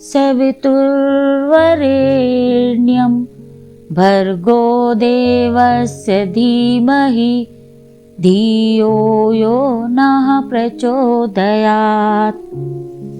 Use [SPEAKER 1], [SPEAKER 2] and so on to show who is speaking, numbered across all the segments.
[SPEAKER 1] सवितुर्वरेण्यं भर्गो देवस्य धीमहि धियो यो नः प्रचोदयात्।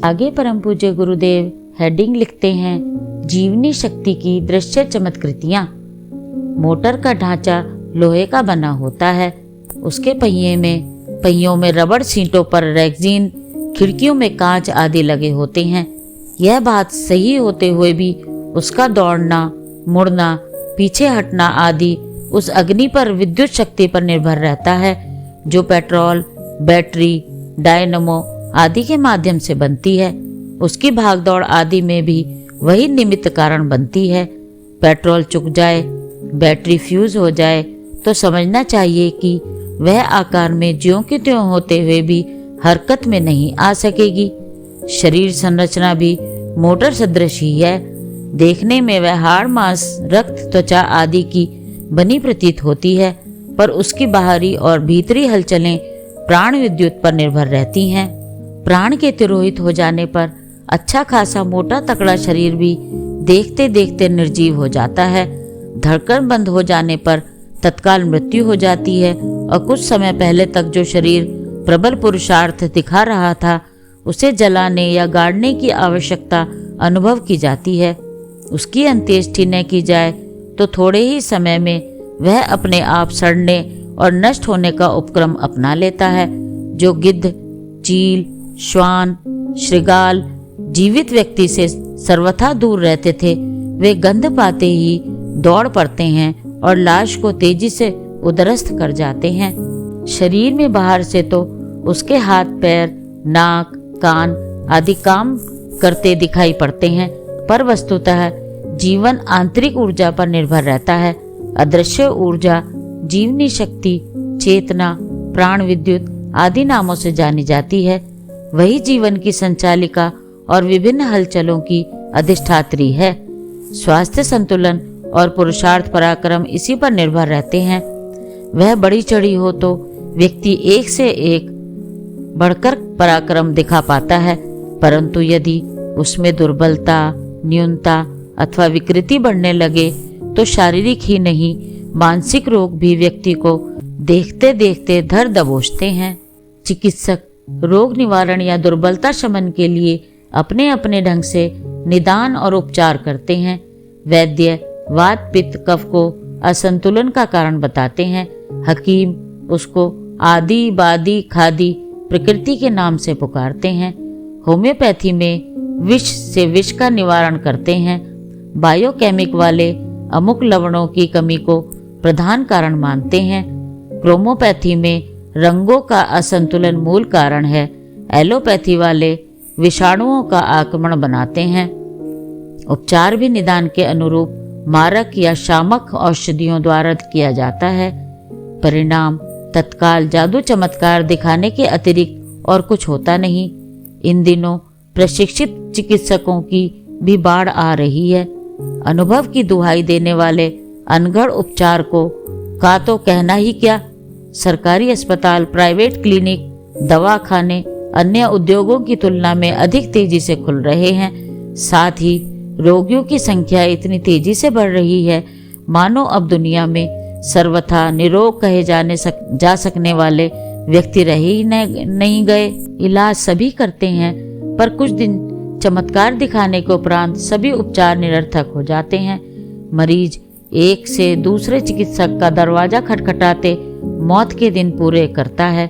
[SPEAKER 1] आगे परम पूज्य गुरुदेव हेडिंग लिखते हैं, जीवनी शक्ति की दृश्य चमत्कृतियाँ। मोटर का ढांचा लोहे का बना होता है। उसके पहियों में रबड़ सीटों पर रेक्सीन, खिड़कियों में कांच आदि लगे होते हैं। यह बात सही होते हुए भी उसका दौड़ना, मुड़ना, पीछे हटना आदि उस अग्नि पर, विद्युत शक्ति पर निर्भर रहता है जो पेट्रोल, बैटरी, डायनमो आदि के माध्यम से बनती है। उसकी भागदौड़ आदि में भी वही निमित्त कारण बनती है। पेट्रोल चुक जाए, बैटरी फ्यूज हो जाए तो समझना चाहिए कि वह आकार में ज्यों की त्यों होते हुए भी हरकत में नहीं आ सकेगी। शरीर संरचना भी मोटर सदृश ही है। देखने में वह हाड़, मांस, रक्त, त्वचा आदि की बनी प्रतीत होती है, पर उसकी बाहरी और भीतरी हलचलें प्राण विद्युत पर निर्भर रहती हैं। प्राण के तिरोहित हो जाने पर अच्छा खासा मोटा तकड़ा शरीर भी देखते देखते निर्जीव हो जाता है। धड़कन बंद हो जाने पर तत्काल मृत्यु हो जाती है और कुछ समय पहले तक जो शरीर प्रबल पुरुषार्थ दिखा रहा था उसे जलाने या गाड़ने की आवश्यकता अनुभव की जाती है। उसकी अंत्येष्टि न की जाए तो थोड़े ही समय में वह अपने आप सड़ने और नष्ट होने का उपक्रम अपना लेता है। जो गिद्ध, चील, श्वान, श्रृगाल जीवित व्यक्ति से सर्वथा दूर रहते थे, वे गंध पाते ही दौड़ पड़ते हैं और लाश को तेजी से उदरस्त कर जाते हैं। शरीर में बाहर से तो उसके हाथ, पैर, नाक, कान आदि काम करते दिखाई पड़ते हैं, पर वस्तुतः जीवन आंतरिक ऊर्जा पर निर्भर रहता है। अदृश्य ऊर्जा, जीवनी शक्ति, चेतना, प्राण विद्युत आदि नामों से जानी जाती है। वही जीवन की संचालिका और विभिन्न हलचलों की अधिष्ठात्री है। स्वास्थ्य संतुलन और पुरुषार्थ पराक्रम इसी पर निर्भर रहते हैं। वह बड़ी चढ़ी हो तो व्यक्ति एक से एक बढ़कर पराक्रम दिखा पाता है, परंतु यदि उसमें दुर्बलता, न्यूनता अथवा विकृति बढ़ने लगे तो शारीरिक ही नहीं मानसिक रोग भी व्यक्ति को देखते देखते धर दबोचते हैं। चिकित्सक रोग निवारण या दुर्बलता शमन के लिए अपने अपने ढंग से निदान और उपचार करते हैं। वैद्य वात, पित्त, कफ को असंतुलन का कारण बताते हैं। हकीम उसको आदि, बादी, खादी प्रकृति के नाम से पुकारते हैं। होम्योपैथी में विष से विष का निवारण करते हैं। बायोकेमिक वाले अमुक लवणों की कमी को प्रधान कारण मानते हैं। क्रोमोपैथी में रंगों का असंतुलन मूल कारण है। एलोपैथी वाले विषाणुओं का आक्रमण बनाते हैं। उपचार भी निदान के अनुरूप मारक या शामक औषधियों द्वारा किया जाता है। परिणाम तत्काल जादू चमत्कार दिखाने के अतिरिक्त और कुछ होता नहीं। इन दिनों प्रशिक्षित चिकित्सकों की भी बाढ़ आ रही है। अनुभव की दुहाई देने वाले अनगढ़ उपचार को का तो कहना ही क्या। सरकारी अस्पताल, प्राइवेट क्लिनिक, दवाखाने अन्य उद्योगों की तुलना में अधिक तेजी से खुल रहे हैं। साथ ही रोगियों की संख्या इतनी तेजी से बढ़ रही है मानो अब दुनिया में सर्वथा निरोग कहे जा सकने वाले व्यक्ति रहे ही नहीं गए। इलाज सभी करते हैं, पर कुछ दिन चमत्कार दिखाने के उपरांत सभी उपचार निरर्थक हो जाते हैं। मरीज एक से दूसरे चिकित्सक का दरवाजा खटखटाते मौत के दिन पूरे करता है।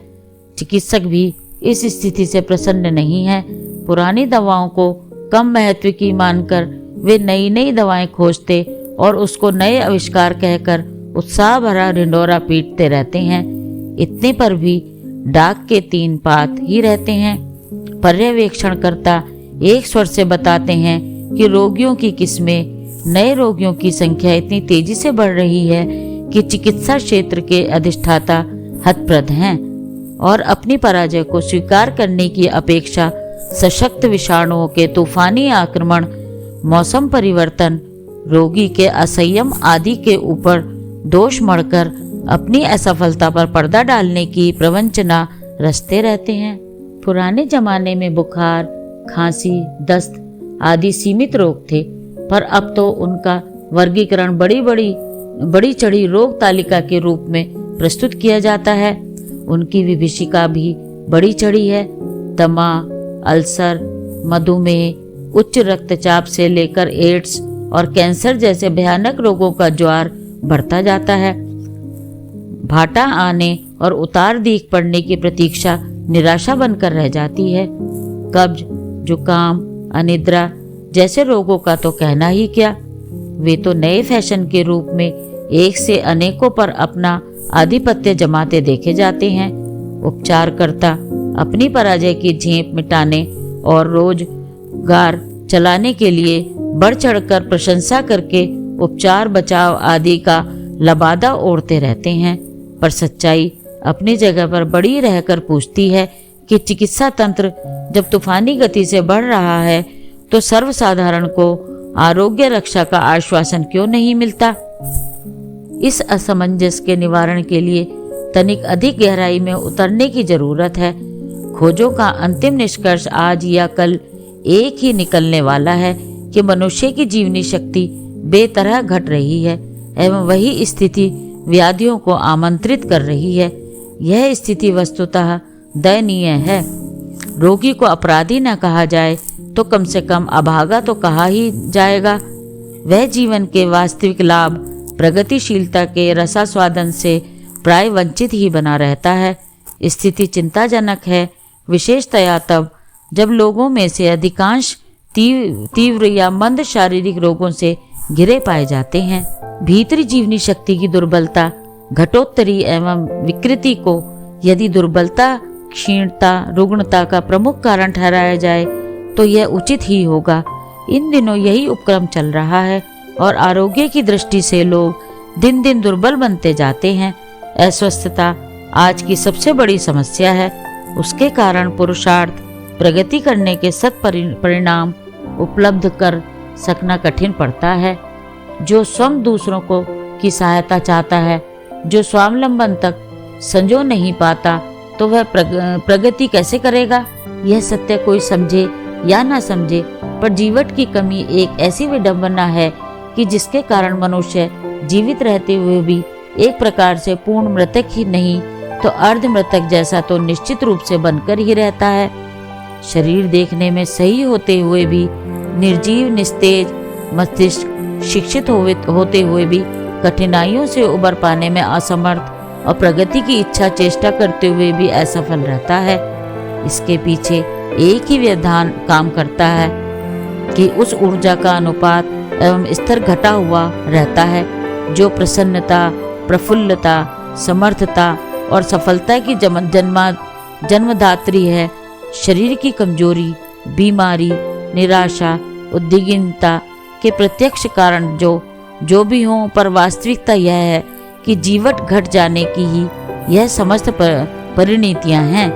[SPEAKER 1] चिकित्सक भी इस स्थिति से प्रसन्न नहीं है। पुरानी दवाओं को कम महत्व की मानकर वे नई नई दवाएं खोजते और उसको नए आविष्कार कहकर उत्साह भरा ढिंडोरा पीटते रहते हैं। इतने पर भी डाक के 3 पात ही रहते हैं। पर्यवेक्षणकर्ता एक स्वर से बताते हैं कि रोगियों की किस्में, नए रोगियों की संख्या इतनी तेजी से बढ़ रही है कि चिकित्सा क्षेत्र के अधिष्ठाता हतप्रद हैं और अपनी पराजय को स्वीकार करने की अपेक्षा सशक्त विषाणुओं के तूफानी आक्रमण, मौसम परिवर्तन, रोगी के असंयम आदि के ऊपर दोष मढ़कर अपनी असफलता पर पर्दा डालने की प्रवंचना रचते रहते हैं। पुराने जमाने में बुखार, खांसी, दस्त आदि सीमित रोग थे, पर अब तो उनका वर्गीकरण बड़ी चढ़ी रोग तालिका के रूप में प्रस्तुत किया जाता है। उनकी विभीषिका भी बड़ी चढ़ी है। दमा, अल्सर, मधुमेह, उच्च रक्तचाप से लेकर एड्स और कैंसर जैसे भयानक रोगों का ज्वार बढ़ता जाता है। भाटा आने और उतार दीख पड़ने की प्रतीक्षा निराशा बनकर रह जाती है। कब्ज, जुकाम, अनिद्रा जैसे रोगों का तो कहना ही क्या, वे तो नए फैशन के रूप में एक से अनेकों पर अपना आधिपत्य जमाते देखे जाते हैं। उपचारकर्ता अपनी पराजय की झेप मिटाने और रोजगार चलाने के लिए बढ़ चढ़कर प्रशंसा करके उपचार बचाव आदि का लबादा ओढ़ते रहते हैं, पर सच्चाई अपनी जगह पर बड़ी रहकर पूछती है कि चिकित्सा तंत्र जब तूफानी गति से बढ़ रहा है तो सर्वसाधारण को आरोग्य रक्षा का आश्वासन क्यों नहीं मिलता। इस असमंजस के निवारण के लिए तनिक अधिक गहराई में उतरने की जरूरत है। खोजों का अंतिम निष्कर्ष आज या कल एक ही निकलने वाला है कि मनुष्य की जीवनी शक्ति बेतरह घट रही है एवं वही स्थिति व्याधियों को आमंत्रित कर रही है। यह स्थिति वस्तुतः दयनीय है। रोगी को अपराधी न कहा जाए तो कम से कम अभागा तो कहा ही जाएगा। वह जीवन के वास्तविक लाभ, प्रगतिशीलता के रसास्वादन से प्राय वंचित ही बना रहता है। स्थिति चिंताजनक है, विशेषतया तब जब लोगों में से अधिकांश तीव्र या मंद शारीरिक रोगों से घिरे पाए जाते हैं। भीतरी जीवनी शक्ति की दुर्बलता, घटोत्तरी एवं विकृति को यदि दुर्बलता, क्षीणता, रुग्णता का प्रमुख कारण ठहराया जाए तो यह उचित ही होगा। इन दिनों यही उपक्रम चल रहा है और आरोग्य की दृष्टि से लोग दिन दिन दुर्बल बनते जाते हैं। अस्वस्थता आज की सबसे बड़ी समस्या है। उसके कारण पुरुषार्थ, प्रगति करने के परिणाम उपलब्ध कर सकना कठिन पड़ता है। जो स्वयं दूसरों को की सहायता चाहता है, जो स्वावलंबन तक संजो नहीं पाता, तो वह प्रगति कैसे करेगा। यह सत्य कोई समझे या ना समझे, पर जीवट की कमी एक ऐसी विडंबना है कि जिसके कारण मनुष्य जीवित रहते हुए भी एक प्रकार से पूर्ण मृतक ही नहीं तो अर्ध मृतक जैसा तो निश्चित रूप से बनकर ही रहता है। शरीर देखने में सही होते हुए भी निर्जीव, निस्तेज, मस्तिष्क शिक्षित होते हुए भी कठिनाइयों से उबर पाने में असमर्थ और प्रगति की इच्छा चेष्टा करते हुए भी असफल रहता है। इसके पीछे एक ही व्यवधान काम करता है कि उस ऊर्जा का अनुपात एवं स्तर घटा हुआ रहता है जो प्रसन्नता, प्रफुल्लता, समर्थता और सफलता की जन्मदात्री है। शरीर की कमजोरी, बीमारी, निराशा, उद्विग्नता के प्रत्यक्ष कारण जो भी हों, पर वास्तविकता यह है कि जीवट घट जाने की ही यह समस्त परिणतियां हैं।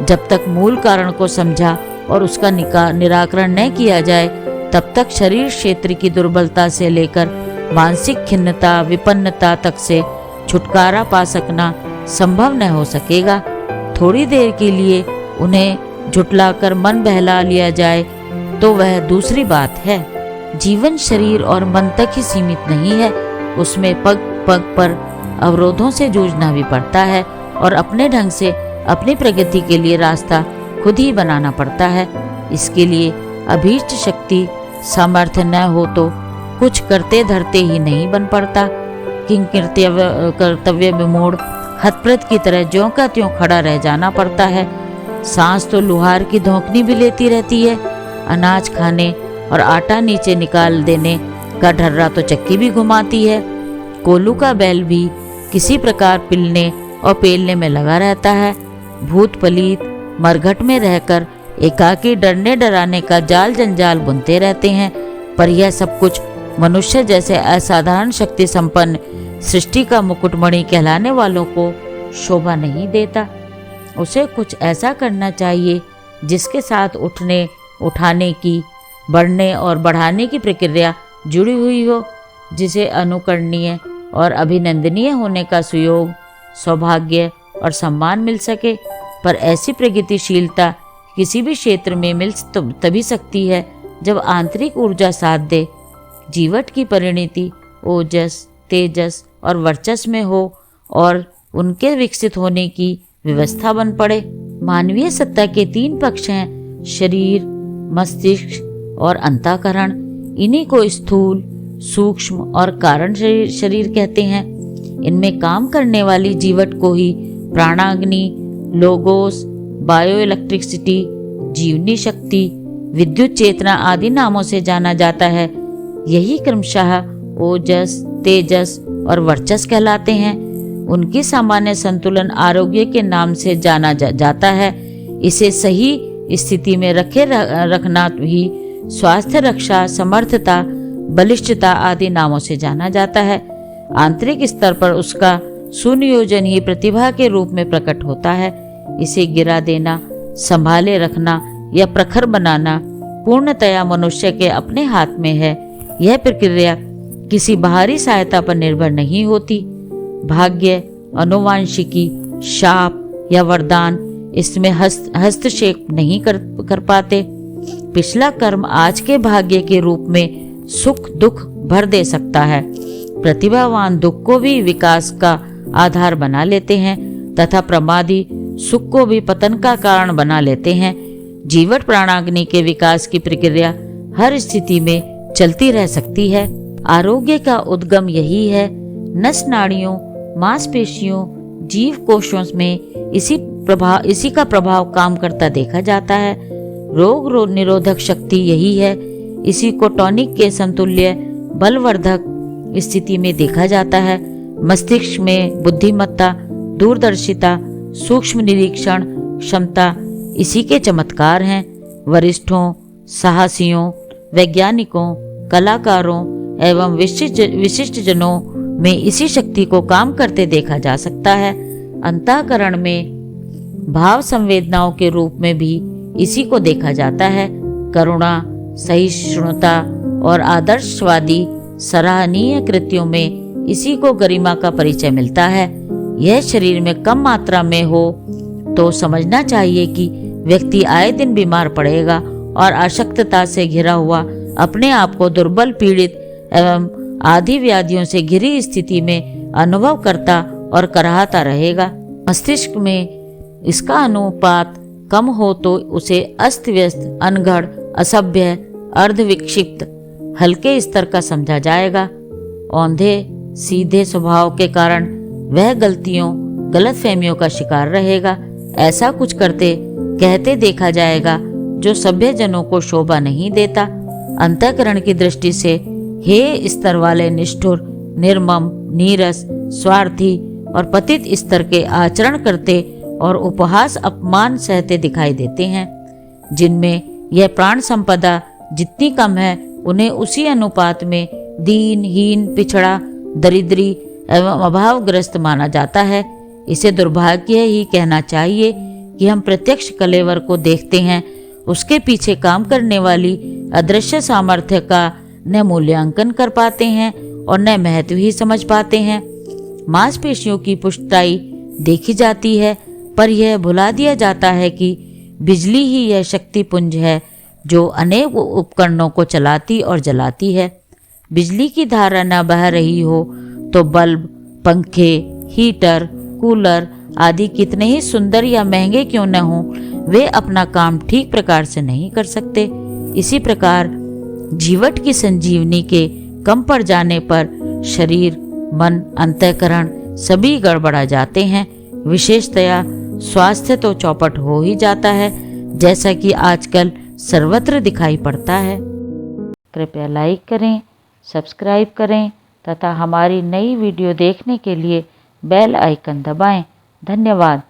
[SPEAKER 1] जब तक मूल कारण को समझा और उसका निराकरण न किया जाए, तब तक शरीर क्षेत्र की दुर्बलता से लेकर मानसिक खिन्नता, विपन्नता तक से छुटकारा पा सकना संभव न हो सकेगा। थोड़ी देर के लिए उन्हें झुटलाकर मन बहला लिया जाए तो वह दूसरी बात है। जीवन शरीर और मन तक ही सीमित नहीं है, उसमें पग पग पर अवरोधों से जूझना भी पड़ता है और अपने ढंग से अपनी प्रगति के लिए रास्ता खुद ही बनाना पड़ता है। इसके लिए अभीष्ट शक्ति सामर्थ्य न हो तो कुछ करते धरते ही नहीं बन पड़ता। किंग कर्तव्य विमूढ़ हतप्रत की तरह ज्यों का त्यों खड़ा रह जाना पड़ता है। सांस तो लुहार की धौंकनी भी लेती रहती है। अनाज खाने और आटा नीचे निकाल देने का ढर्रा तो चक्की भी घुमाती है। कोल्हू का बैल भी किसी प्रकार पिलने और पेलने में लगा रहता है। भूत पलीत मरघट में रहकर एकाकी डरने डराने का जाल जंजाल बुनते रहते हैं, पर यह सब कुछ मनुष्य जैसे असाधारण शक्ति संपन्न सृष्टि का मुकुटमणि कहलाने वालों को शोभा नहीं देता। उसे कुछ ऐसा करना चाहिए जिसके साथ उठने, उठाने की, बढ़ने और बढ़ाने की प्रक्रिया जुड़ी हुई हो, जिसे अनुकरणीय और अभिनंदनीय होने का सुयोग, सौभाग्य और सम्मान मिल सके। पर ऐसी प्रगतिशीलता किसी भी क्षेत्र में मिल तभी सकती है जब आंतरिक ऊर्जा साथ दे, जीवट की परिणति ओजस, तेजस और वर्चस्व में हो और उनके विकसित होने की व्यवस्था बन पड़े। मानवीय सत्ता के 3 पक्ष हैं, शरीर, मस्तिष्क और अंतःकरण। इन्हीं को स्थूल, सूक्ष्म और कारण शरीर कहते हैं। इनमें काम करने वाली जीवट को ही प्राणाग्नि, लोगोस, बायो इलेक्ट्रिसिटी, जीवनी शक्ति, विद्युत चेतना आदि नामों से जाना जाता है। यही क्रमशः ओजस, तेजस और वर्चस्व कहलाते हैं। उनकी सामान्य संतुलन आरोग्य के नाम से जाना जाता है। इसे सही स्थिति में रखना भी स्वास्थ्य रक्षा, समर्थता, बलिष्ठता आदि नामों से जाना जाता है। आंतरिक स्तर पर उसका सुनियोजन ही प्रतिभा के रूप में प्रकट होता है। इसे गिरा देना, संभाले रखना या प्रखर बनाना पूर्णतया मनुष्य के अपने हाथ में है। यह प्रक्रिया किसी बाहरी सहायता पर निर्भर नहीं होती। भाग्य, अनुवांशिकी, शाप या वरदान इसमें हस्तक्षेप नहीं कर पाते। पिछला कर्म आज के भाग्य के रूप में सुख दुख भर दे सकता है। प्रतिभावान दुख को भी विकास का आधार बना लेते हैं तथा प्रमादी सुख को भी पतन का कारण बना लेते हैं। जीवट प्राणाग्नि के विकास की प्रक्रिया हर स्थिति में चलती रह सकती है। आरोग्य का उद्गम यही है। नस नाड़ियों, मांसपेशियों, जीव कोशों में इसी का प्रभाव काम करता देखा जाता है। रोग निरोधक शक्ति यही है। इसी को टॉनिक के समतुल्य बलवर्धक स्थिति में देखा जाता है। मस्तिष्क में बुद्धिमत्ता, दूरदर्शिता, सूक्ष्म निरीक्षण क्षमता इसी के चमत्कार हैं। वरिष्ठों, साहसियों, वैज्ञानिकों, कलाकारों एवं विशिष्ट जनों में इसी शक्ति को काम करते देखा जा सकता है। अंतःकरण में भाव संवेदनाओं के रूप में भी इसी को देखा जाता है। करुणा, सहिष्णुता और आदर्शवादी सराहनीय कृत्यों में इसी को गरिमा का परिचय मिलता है। यह शरीर में कम मात्रा में हो तो समझना चाहिए कि व्यक्ति आए दिन बीमार पड़ेगा और अशक्तता से घिरा हुआ अपने आप को दुर्बल, पीड़ित एवं आदि व्याधियों से घिरी स्थिति में अनुभव करता और कराहता रहेगा। मस्तिष्क में इसका अनुपात कम हो तो उसे अस्त व्यस्त, अनगढ़, असभ्य, अर्धविक्षिप्त, हल्के स्तर का समझा जाएगा। औंधे सीधे स्वभाव के कारण वह गलतियों, गलतफहमियों का शिकार रहेगा। ऐसा कुछ करते कहते देखा जाएगा जो सभ्य जनों को शोभा नहीं देता। अंतःकरण की दृष्टि से हे स्तर वाले निष्ठुर, निर्मम, नीरस, स्वार्थी और पतित स्तर के आचरण करते और उपहास अपमान सहते दिखाई देते हैं। जिनमें यह प्राण संपदा जितनी कम है उन्हें उसी अनुपात में दीन, हीन, पिछड़ा, दरिद्री एवं अभावग्रस्त माना जाता है। इसे दुर्भाग्य ही कहना चाहिए कि हम प्रत्यक्ष कलेवर को देखते हैं, उसके पीछे काम करने वाली अदृश्य सामर्थ्य का न मूल्यांकन कर पाते हैं और न महत्व ही समझ पाते हैं। मांसपेशियों की पुष्टाई देखी जाती है, पर यह भुला दिया जाता है कि बिजली ही यह शक्ति पुंज है जो अनेक उपकरणों को चलाती और जलाती है। बिजली की धारा न बह रही हो तो बल्ब, पंखे, हीटर, कूलर आदि कितने ही सुंदर या महंगे क्यों न हों, वे अपना काम ठीक प्रकार से नहीं कर सकते। इसी प्रकार जीवट की संजीवनी के कम पड़ जाने पर शरीर, मन, अंतःकरण सभी गड़बड़ा जाते हैं। विशेषतया स्वास्थ्य तो चौपट हो ही जाता है, जैसा कि आजकल सर्वत्र दिखाई पड़ता है। कृपया लाइक करें, सब्सक्राइब करें तथा हमारी नई वीडियो देखने के लिए बेल आइकन दबाएं। धन्यवाद।